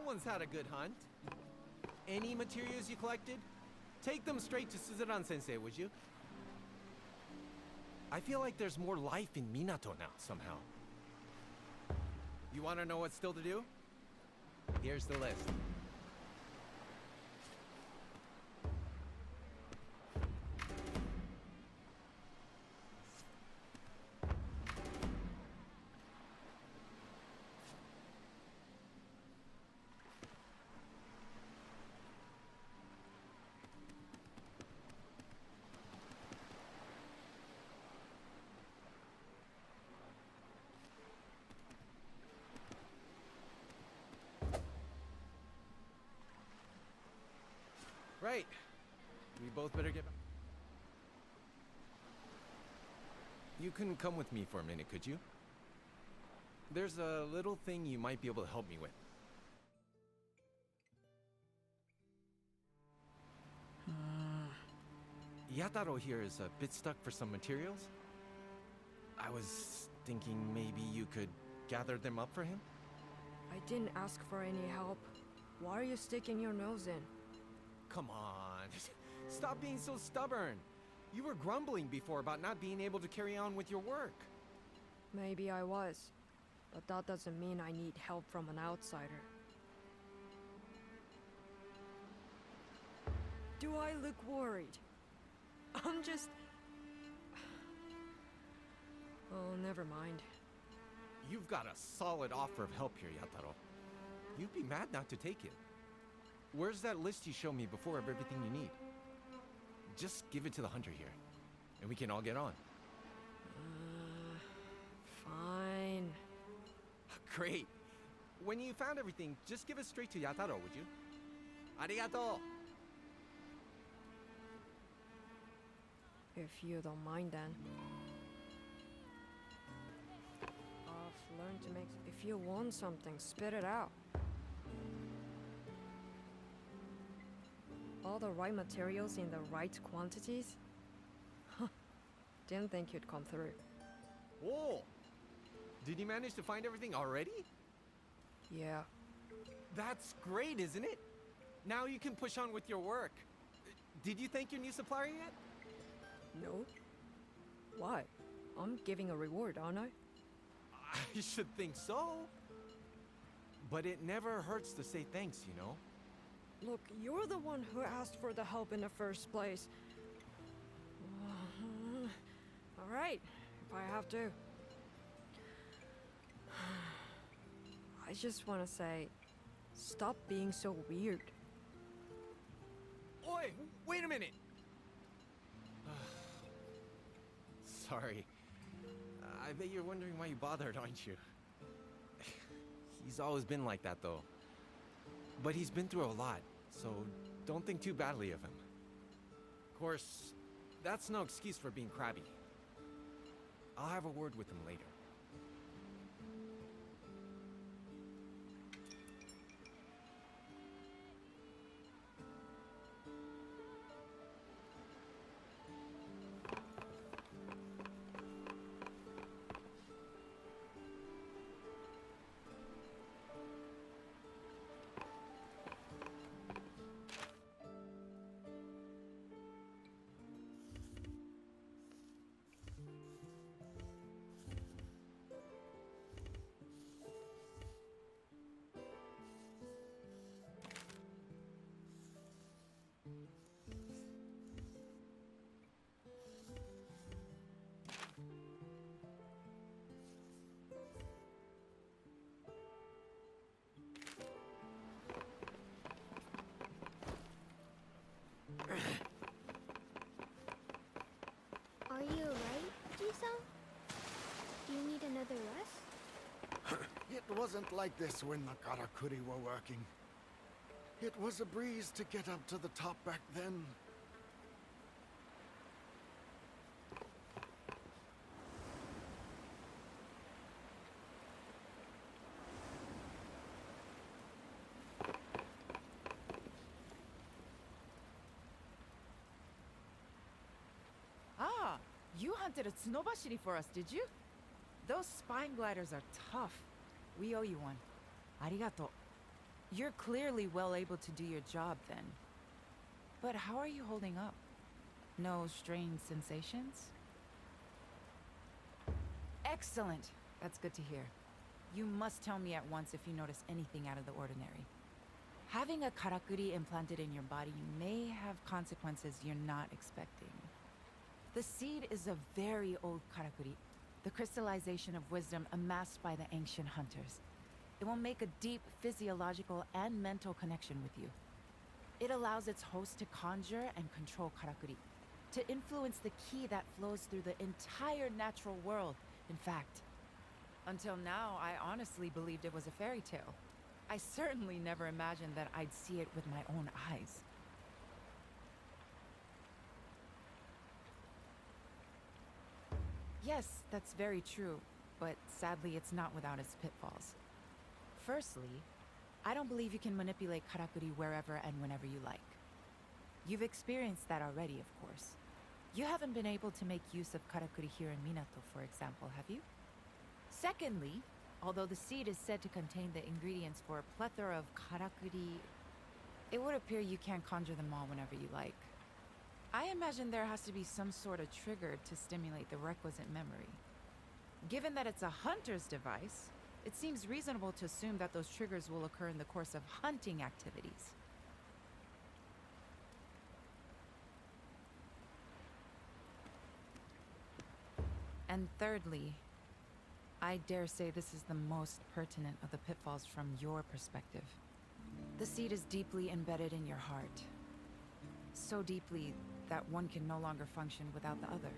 Everyone's had a good hunt. Any materials you collected? Take them straight to Suzuran-sensei, would you? I feel like there's more life in Minato now, somehow. You want to know what's still to do? Here's the list. Right. We both better get back. You couldn't come with me for a minute, could you? There's a little thing you might be able to help me with. Yataro here is a bit stuck for some materials. I was thinking maybe you could gather them up for him? I didn't ask for any help. Why are you sticking your nose in? Come on. Stop being so stubborn. You were grumbling before about not being able to carry on with your work. Maybe I was, but that doesn't mean I need help from an outsider. Do I look worried? I'm just... Oh, never mind. You've got a solid offer of help here, Yataro. You'd be mad not to take it. Where's that list you showed me before of everything you need? Just give it to the hunter here, and we can all get on. Fine. Great. When you found everything, just give it straight to Yataro, would you? Arigato! If you don't mind then. I've learned to make... If you want something, spit it out. All the right materials in the right quantities? Huh. Didn't think you'd come through. Whoa! Did you manage to find everything already? Yeah. That's great, isn't it? Now you can push on with your work. Did you thank your new supplier yet? No. Why? I'm giving a reward, aren't I? I should think so. But it never hurts to say thanks, you know? Look, you're the one who asked for the help in the first place. All right, if I have to. I just want to say, stop being so weird. Oi, wait a minute! Sorry. I bet you're wondering why you bothered, aren't you? He's always been like that, though. But he's been through a lot, so don't think too badly of him. Of course, that's no excuse for being crabby. I'll have a word with him later. Are you alright, Ji-san? Do you need another rest? It wasn't like this when the Karakuri were working. It was a breeze to get up to the top back then. Ah, you hunted a Tsunobashiri for us, did you? Those spine gliders are tough. We owe you one. Arigato. You're clearly well able to do your job then. But how are you holding up? No strange sensations? Excellent! That's good to hear. You must tell me at once if you notice anything out of the ordinary. Having a karakuri implanted in your body may have consequences you're not expecting. The seed is a very old karakuri, the crystallization of wisdom amassed by the ancient hunters. It will make a deep physiological and mental connection with you. It allows its host to conjure and control karakuri, to influence the ki that flows through the entire natural world, in fact. Until now, I honestly believed it was a fairy tale. I certainly never imagined that I'd see it with my own eyes. Yes, that's very true, but sadly it's not without its pitfalls. Firstly, I don't believe you can manipulate karakuri wherever and whenever you like. You've experienced that already, of course. You haven't been able to make use of karakuri here in Minato, for example, have you? Secondly, although the seed is said to contain the ingredients for a plethora of karakuri, it would appear you can't conjure them all whenever you like. I imagine there has to be some sort of trigger to stimulate the requisite memory. Given that it's a hunter's device, it seems reasonable to assume that those triggers will occur in the course of hunting activities. And thirdly, I dare say this is the most pertinent of the pitfalls from your perspective. The seed is deeply embedded in your heart. So deeply that one can no longer function without the other.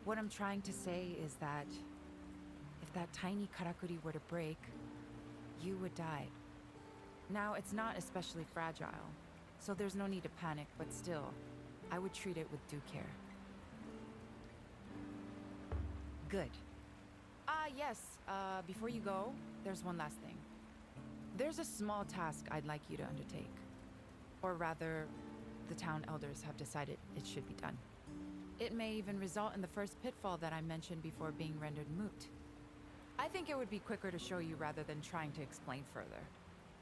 What I'm trying to say is that if that tiny karakuri were to break, you would die. Now, it's not especially fragile, so there's no need to panic, but still, I would treat it with due care. Good. Yes, before you go, there's one last thing. There's a small task I'd like you to undertake. Or rather, the town elders have decided it should be done. It may even result in the first pitfall that I mentioned before being rendered moot. I think it would be quicker to show you rather than trying to explain further.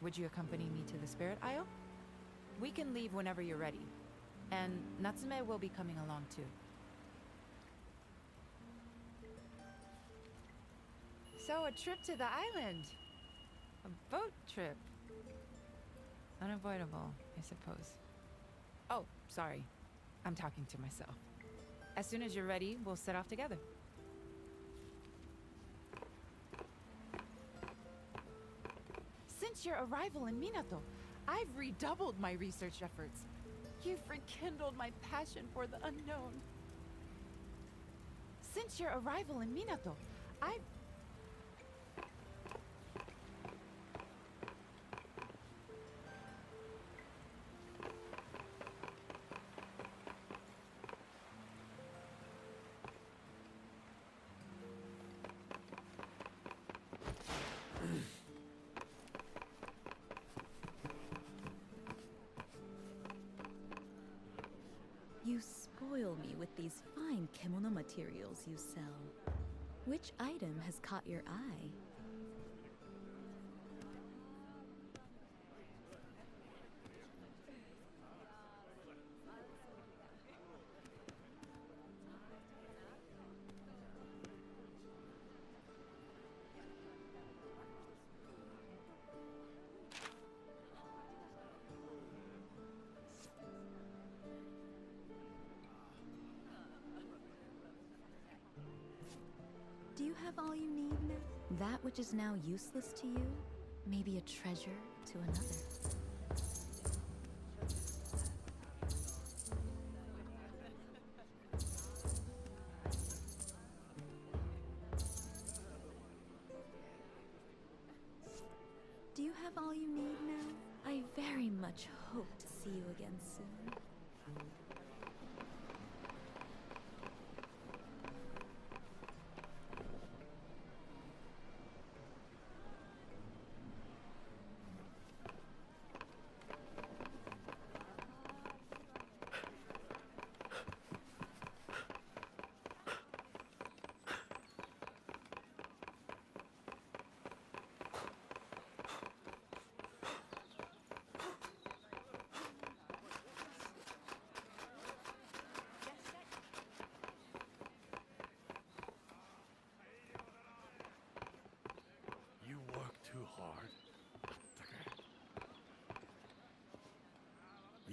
Would you accompany me to the Spirit Isle? We can leave whenever you're ready. And Natsume will be coming along too. So, a trip to the island. A boat trip. Unavoidable, I suppose. Oh, sorry. I'm talking to myself. As soon as you're ready, we'll set off together. Since your arrival in Minato, I've redoubled my research efforts. You've rekindled my passion for the unknown. Since your arrival in Minato, I've... You spoil me with these fine kimono materials you sell. Which item has caught your eye? Do you have all you need now? That which is now useless to you may be a treasure to another. Do you have all you need now? I very much hope to see you again soon.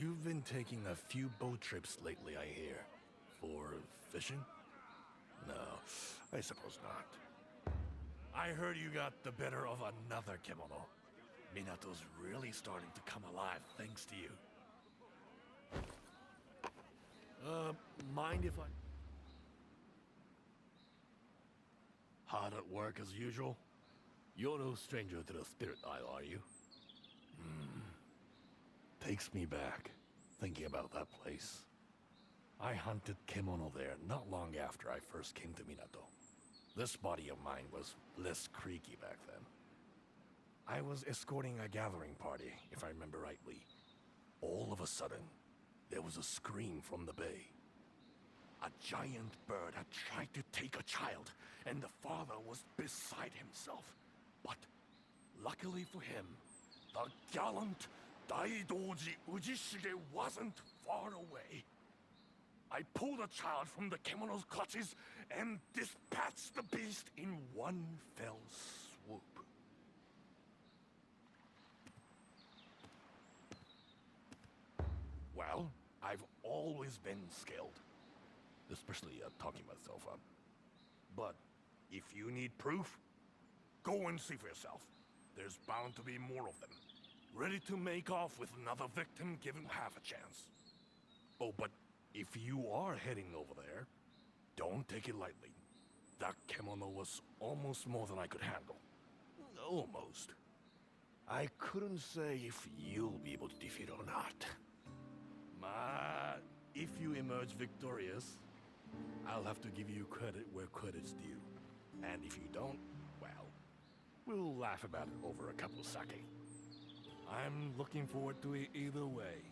You've been taking a few boat trips lately, I hear. For fishing? No, I suppose not. I heard you got the better of another kimono. Minato's really starting to come alive thanks to you. Mind if I... Hard at work as usual? You're no stranger to the Spirit Isle, are you? Takes me back, thinking about that place. I hunted kimono there not long after I first came to Minato. This body of mine was less creaky back then. I was escorting a gathering party, if I remember rightly. All of a sudden, there was a scream from the bay. A giant bird had tried to take a child, and the father was beside himself. But luckily for him, the gallant Daidoji Ujishige wasn't far away. I pulled the child from the kimono's clutches and dispatched the beast in one fell swoop. Well, I've always been skilled. Especially talking myself up. But if you need proof, go and see for yourself. There's bound to be more of them. Ready to make off with another victim given half a chance. Oh, but if you are heading over there, don't take it lightly. That kimono was almost more than I could handle. Almost. I couldn't say if you'll be able to defeat it or not. But if you emerge victorious, I'll have to give you credit where credit's due. And if you don't, well, we'll laugh about it over a couple of sake. I'm looking forward to it either way.